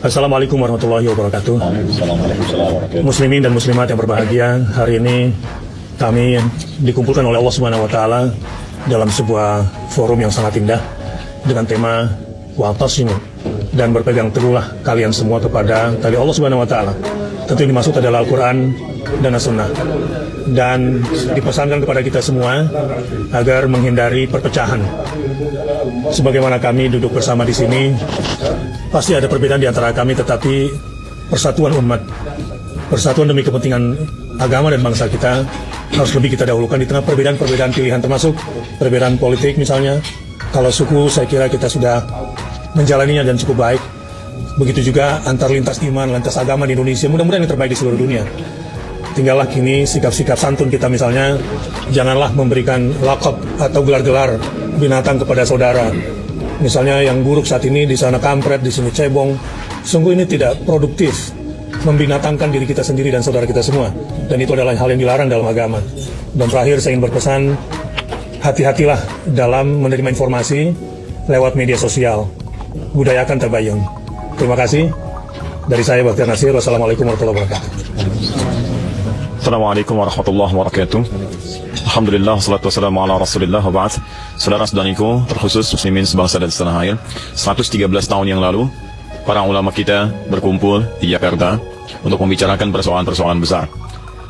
Assalamualaikum warahmatullahi wabarakatuh. Muslimin dan muslimat yang berbahagia, hari ini kami dikumpulkan oleh Allah Subhanahu wa taala dalam sebuah forum yang sangat indah dengan tema wa'tasimu, dan berpegang teguhlah kalian semua kepada tali Allah Subhanahu wa taala. Tentu yang dimaksud adalah Al-Qur'an dan As-Sunnah. Dan dipesankan kepada kita semua agar menghindari perpecahan. Sebagaimana kami duduk bersama di sini, pasti ada perbedaan di antara kami, tetapi persatuan umat, persatuan demi kepentingan agama dan bangsa kita harus lebih kita dahulukan di tengah perbedaan-perbedaan pilihan, termasuk perbedaan politik misalnya. Kalau suku, saya kira kita sudah menjalaninya dan cukup baik. Begitu juga antar lintas iman, lintas agama di Indonesia, mudah-mudahan yang terbaik di seluruh dunia. Tinggallah kini sikap-sikap santun kita, misalnya janganlah memberikan lakop atau gelar-gelar binatang kepada saudara. Misalnya yang buruk saat ini, di sana kampret, di sini cebong. Sungguh ini tidak produktif, membinatangkan diri kita sendiri dan saudara kita semua. Dan itu adalah hal yang dilarang dalam agama. Dan terakhir saya ingin berpesan, hati-hatilah dalam menerima informasi lewat media sosial. Budayakan tabayun. Terima kasih. Dari saya Bakhtiar Nasir. Wassalamualaikum warahmatullahi wabarakatuh. Assalamualaikum warahmatullahi wabarakatuh. Alhamdulillah, salatu wassalamu ala rasulillah wa ba'd. Saudara-saudariku, terkhusus muslimin sebangsa dan setanah air, 113 tahun yang lalu para ulama kita berkumpul di Jakarta untuk membicarakan persoalan-persoalan besar.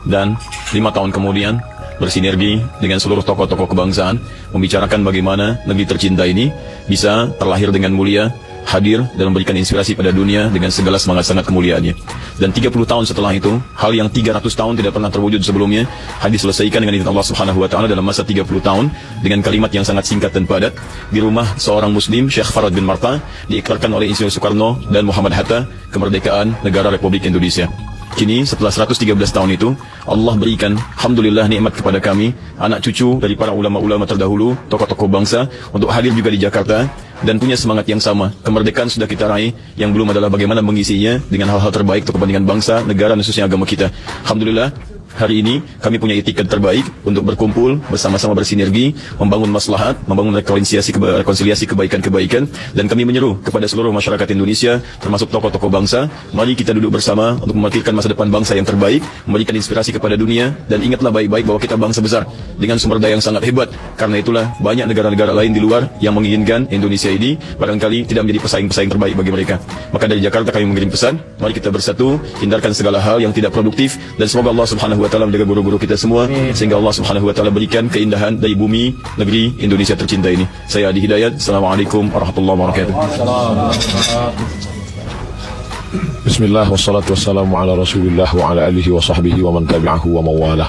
Dan 5 tahun kemudian bersinergi dengan seluruh tokoh-tokoh kebangsaan membicarakan bagaimana negeri tercinta ini bisa terlahir dengan mulia, hadir dan memberikan inspirasi pada dunia dengan segala semangat-semangat kemuliaannya. Dan 30 tahun setelah itu, hal yang 300 tahun tidak pernah terwujud sebelumnya, diselesaikan dengan izin Allah Subhanahu wa taala dalam masa 30 tahun dengan kalimat yang sangat singkat dan padat di rumah seorang muslim, Syekh Farad bin Marta, diikrarkan oleh Insinyur Soekarno dan Muhammad Hatta kemerdekaan negara Republik Indonesia. Kini setelah 113 tahun itu, Allah berikan alhamdulillah nikmat kepada kami, anak cucu dari para ulama-ulama terdahulu, tokoh-tokoh bangsa, untuk hadir juga di Jakarta dan punya semangat yang sama. Kemerdekaan sudah kita raih, yang belum adalah bagaimana mengisinya dengan hal-hal terbaik untuk kepentingan bangsa, negara, dan khususnya agama kita. Alhamdulillah, hari ini kami punya itikat terbaik untuk berkumpul bersama-sama bersinergi, membangun maslahat, membangun rekonsiliasi kebaikan-kebaikan, dan kami menyeru kepada seluruh masyarakat Indonesia, termasuk tokoh-tokoh bangsa, mari kita duduk bersama untuk memikirkan masa depan bangsa yang terbaik, memberikan inspirasi kepada dunia, dan ingatlah baik-baik bahwa kita bangsa besar dengan sumber daya yang sangat hebat. Karena itulah banyak negara-negara lain di luar yang menginginkan Indonesia ini barangkali tidak menjadi pesaing-pesaing terbaik bagi mereka. Maka dari Jakarta kami mengirim pesan, mari kita bersatu, hindarkan segala hal yang tidak produktif, dan semoga Allah Subhanahu wa taala menjaga guru-guru kita semua, sehingga Allah Subhanahu wa taala berikan keindahan dari bumi negeri Indonesia tercinta ini. Saya Adi Hidayat. Assalamualaikum warahmatullahi wabarakatuh. Bismillah, wassalatu wassalamu ala rasulillah wa ala alihi wa sahbihi wa man tabi'ahu wa mawalah.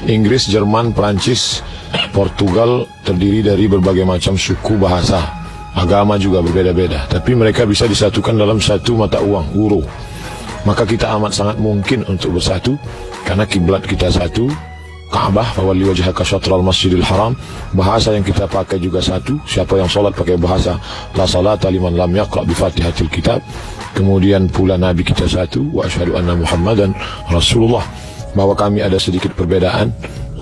Inggris, Jerman, Perancis, Portugal terdiri dari berbagai macam suku, bahasa, agama juga berbeda-beda, tapi mereka bisa disatukan dalam satu mata uang, euro. Maka kita amat sangat mungkin untuk bersatu, karena kiblat kita satu, Ka'bah, fawalli wajhaka syatral masjidil haram. Bahasa yang kita pakai juga satu, siapa yang sholat pakai bahasa la salata liman lam yaqra bi fatihatil kitab. Kemudian pula Nabi kita satu, wa asyhadu anna Muhammadan Rasulullah. Bahwa kami ada sedikit perbedaan,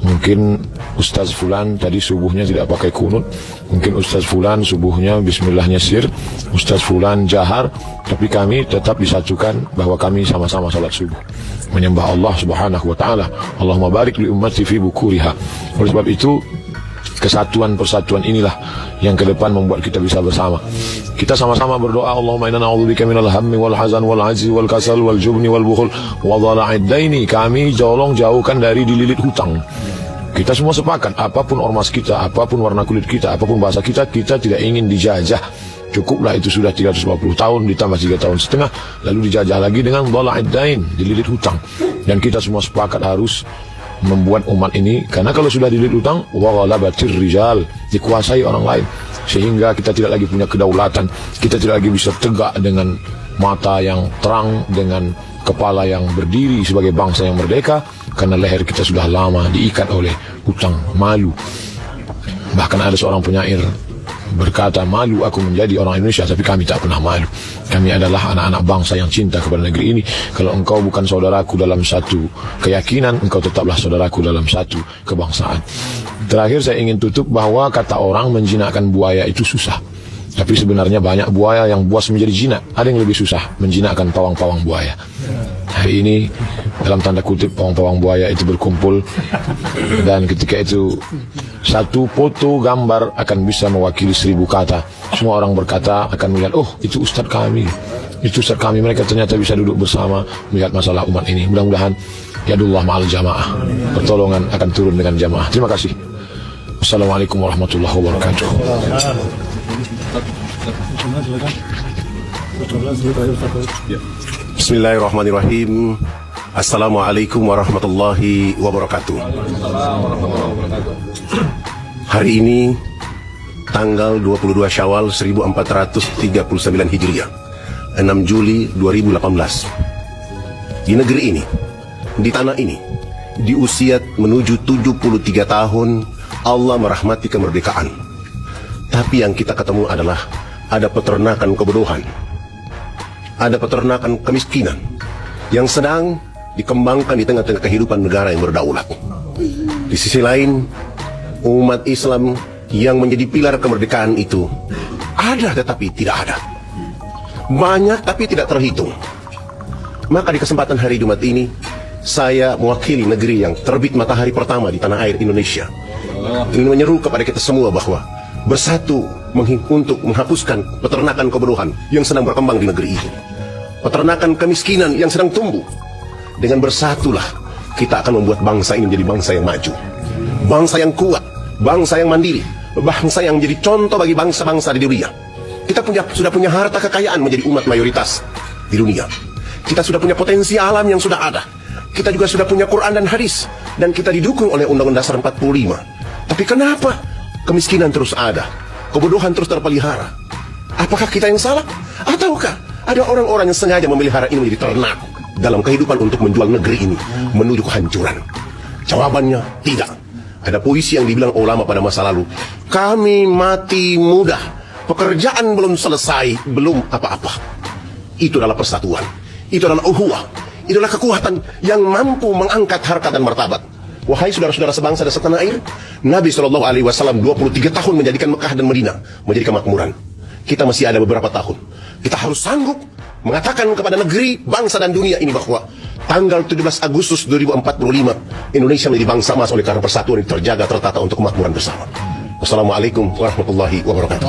mungkin Ustaz Fulan tadi subuhnya tidak pakai kunut, mungkin Ustaz Fulan subuhnya bismillahnya sir, Ustaz Fulan jahar, tapi kami tetap disatukan bahwa kami sama-sama salat subuh, menyembah Allah Subhanahu wa taala. Allahumma barik li ummati fi bukuriha. Oleh sebab itu, kesatuan persatuan inilah yang ke depan membuat kita bisa bersama. Kita sama-sama berdoa, Allahumma inna na'udzubika minal hammi wal hazan wal ajzi wal kasal wal jubni wal bukhul wa dhala'id daini. Kami jauhkan dari dililit hutang. Kita semua sepakat, apapun ormas kita, apapun warna kulit kita, apapun bahasa kita, kita tidak ingin dijajah. Cukuplah itu sudah 350 tahun ditambah 3 tahun setengah, lalu dijajah lagi dengan dhala'id dain, dililit hutang. Dan kita semua sepakat harus membuat umat ini, karena kalau sudah dililit hutang, wa ghalabatir rijal, dikuasai orang lain, sehingga kita tidak lagi punya kedaulatan, kita tidak lagi bisa tegak dengan mata yang terang, dengan kepala yang berdiri sebagai bangsa yang merdeka, karena leher kita sudah lama diikat oleh hutang, malu. Bahkan ada seorang penyair berkata, malu aku menjadi orang Indonesia, tapi kami tak pernah malu. Kami adalah anak-anak bangsa yang cinta kepada negeri ini. Kalau engkau bukan saudaraku dalam satu keyakinan, engkau tetaplah saudaraku dalam satu kebangsaan. Terakhir saya ingin tutup bahwa kata orang menjinakkan buaya itu susah, Tapi sebenarnya banyak buaya yang buas menjadi jinak. Ada yang lebih susah menjinakkan pawang-pawang buaya. Hari ini dalam tanda kutip pawang-pawang buaya itu berkumpul, dan ketika itu satu foto gambar akan bisa mewakili 1000 kata. Semua orang berkata akan melihat, oh itu ustadz kami, itu ustadz kami. Mereka ternyata bisa duduk bersama melihat masalah umat ini. Mudah-mudahan yadullah ma'al jamaah, pertolongan akan turun dengan jamaah. Terima kasih. Wassalamualaikum warahmatullahi wabarakatuh. Bismillahirrahmanirrahim. Assalamualaikum warahmatullahi wabarakatuh. Hari ini tanggal 22 Syawal 1439 Hijriah, 6 Juli 2018. Di negeri ini, di tanah ini, di usia menuju 73 tahun Allah merahmati kemerdekaan. Tapi yang kita ketemu adalah ada peternakan kebodohan, ada peternakan kemiskinan yang sedang dikembangkan di tengah-tengah kehidupan negara yang berdaulat. Di sisi lain, umat Islam yang menjadi pilar kemerdekaan itu ada tetapi tidak ada, banyak tapi tidak terhitung. Maka di kesempatan hari Jumat ini, saya mewakili negeri yang terbit matahari pertama di tanah air Indonesia, ingin menyeru kepada kita semua bahwa bersatu untuk menghapuskan peternakan kebodohan yang sedang berkembang di negeri ini, peternakan kemiskinan yang sedang tumbuh. Dengan bersatulah kita akan membuat bangsa ini menjadi bangsa yang maju, bangsa yang kuat, bangsa yang mandiri, bangsa yang menjadi contoh bagi bangsa-bangsa di dunia. Kita sudah punya harta kekayaan menjadi umat mayoritas di dunia. Kita sudah punya potensi alam yang sudah ada. Kita juga sudah punya Quran dan hadis, dan kita didukung oleh Undang-Undang Dasar 45. Tapi kenapa kemiskinan terus ada, kebodohan terus terpelihara? Apakah kita yang salah? Ataukah ada orang-orang yang sengaja memelihara ini menjadi ternak dalam kehidupan untuk menjual negeri ini menuju kehancuran? Jawabannya tidak. Ada puisi yang dibilang ulama pada masa lalu, kami mati muda, pekerjaan belum selesai, belum apa-apa. Itu adalah persatuan, itu adalah ukhuwah, itu adalah kekuatan yang mampu mengangkat harkat dan martabat. Wahai saudara-saudara sebangsa dan setanah air, Nabi SAW 23 tahun menjadikan Mekah dan Madinah menjadi kemakmuran. Kita masih ada beberapa tahun. Kita harus sanggup mengatakan kepada negeri, bangsa dan dunia ini bahwa tanggal 17 Agustus 2045 Indonesia menjadi bangsa emas oleh karena persatuan yang terjaga, tertata untuk kemakmuran bersama. Wassalamualaikum warahmatullahi wabarakatuh.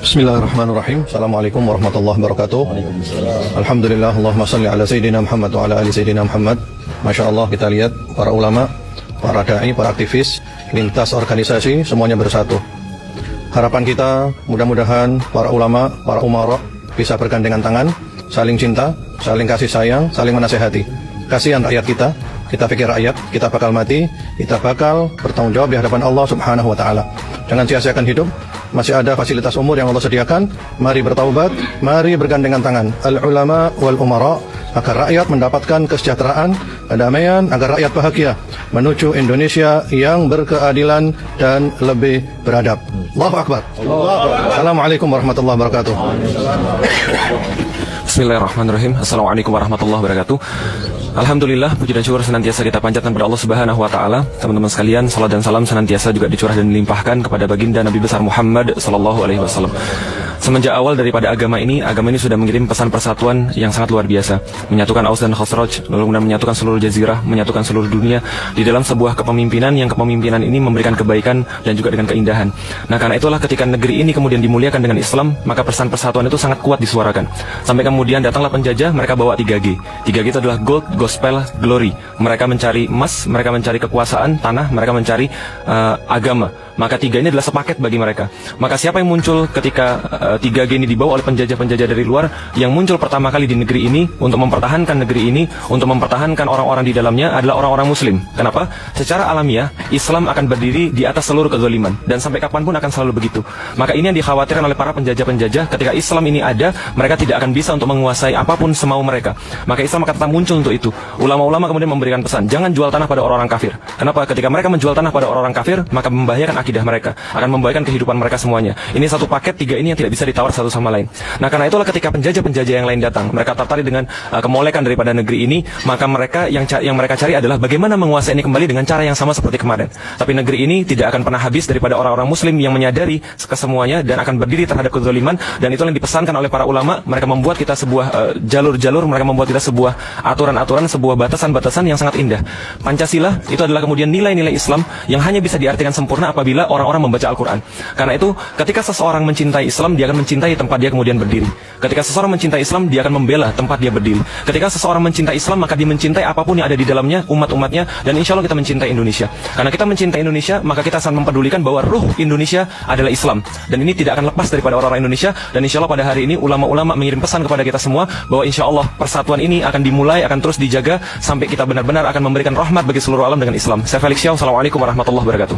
Bismillahirrahmanirrahim. Assalamualaikum warahmatullahi wabarakatuh. Alhamdulillah, Allahumma salli ala Sayyidina Muhammad wa ala ali Sayyidina Muhammad. Masya Allah, kita lihat para ulama, para da'i, para aktivis, lintas organisasi, semuanya bersatu. Harapan kita, mudah-mudahan para ulama, para umara bisa bergandengan tangan, saling cinta, saling kasih sayang, saling menasehati. Kasihan rakyat kita pikir rakyat, kita bakal mati, kita bakal bertanggung jawab di hadapan Allah Subhanahu wa Ta'ala. Jangan sia-siakan hidup. Masih ada fasilitas umur yang Allah sediakan. Mari bertaubat, mari bergandengan tangan, al-ulama wal umara, agar rakyat mendapatkan kesejahteraan, kedamaian, agar rakyat bahagia menuju Indonesia yang berkeadilan dan lebih beradab. Allahu Akbar. Assalamualaikum warahmatullahi wabarakatuh. Bismillahirrahmanirrahim. Assalamualaikum warahmatullahi wabarakatuh. Alhamdulillah, puji dan syukur senantiasa kita panjatkan kepada Allah Subhanahu wa Ta'ala. Teman-teman sekalian, salat dan salam senantiasa juga dicurah dan dilimpahkan kepada baginda Nabi besar Muhammad sallallahu alaihi wasallam. Semenjak awal daripada agama ini sudah mengirim pesan persatuan yang sangat luar biasa, menyatukan Aus dan Khazraj, lalu kemudian menyatukan seluruh jazirah, menyatukan seluruh dunia di dalam sebuah kepemimpinan yang kepemimpinan ini memberikan kebaikan dan juga dengan keindahan. Nah, karena itulah ketika negeri ini kemudian dimuliakan dengan Islam, maka pesan persatuan itu sangat kuat disuarakan. Sampai kemudian datanglah penjajah, mereka bawa 3G. 3G itu adalah gold, gospel, glory. Mereka mencari emas, mereka mencari kekuasaan, tanah, mereka mencari agama. Maka 3 ini adalah sepaket bagi mereka. Maka siapa yang muncul ketika 3G ini dibawa oleh penjajah-penjajah dari luar? Yang muncul pertama kali di negeri ini untuk mempertahankan negeri ini, untuk mempertahankan orang-orang di dalamnya adalah orang-orang Muslim. Kenapa? Secara alamiah Islam akan berdiri di atas seluruh kezaliman, dan sampai kapanpun akan selalu begitu. Maka ini yang dikhawatirkan oleh para penjajah-penjajah. Ketika Islam ini ada, mereka tidak akan bisa untuk menguasai apapun semau mereka. Maka Islam akan tetap muncul untuk itu. Ulama-ulama kemudian memberikan pesan, jangan jual tanah pada orang-orang kafir. Kenapa? Ketika mereka menjual tanah pada orang-orang kafir, maka membahayakan akidah mereka, akan membahayakan kehidupan mereka semuanya. Ini satu paket tiga ini yang tidak bisa ditawar satu sama lain. Nah, karena itulah ketika penjajah-penjajah yang lain datang, mereka tertarik dengan kemolekan daripada negeri ini, maka mereka yang mereka cari adalah bagaimana menguasai ini kembali dengan cara yang sama seperti kemarin. Tapi negeri ini tidak akan pernah habis daripada orang-orang muslim yang menyadari kesemuanya dan akan berdiri terhadap kezaliman, dan itu yang dipesankan oleh para ulama. Mereka membuat kita sebuah jalur-jalur, mereka membuat kita sebuah aturan-aturan, sebuah batasan-batasan yang sangat indah. Pancasila itu adalah kemudian nilai-nilai Islam yang hanya bisa diartikan sempurna apabila orang-orang membaca Al-Quran. Karena itu ketika seseorang mencintai Islam, dia akan mencintai tempat dia kemudian berdiri. Ketika seseorang mencintai Islam, dia akan membela tempat dia berdiri. Ketika seseorang mencintai Islam, maka dia mencintai apapun yang ada di dalamnya, umat-umatnya, dan insya Allah kita mencintai Indonesia. Karena kita mencintai Indonesia, maka kita akan mempedulikan bahwa ruh Indonesia adalah Islam, dan ini tidak akan lepas daripada orang-orang Indonesia. Dan insya Allah pada hari ini ulama-ulama mengirim pesan kepada kita semua bahwa insya Allah persatuan ini akan dimulai, akan terus dijaga sampai kita benar-benar akan memberikan rahmat bagi seluruh alam dengan Islam. Saya Felix Xiao, Assalamualaikum warahmatullahi wabarakatuh.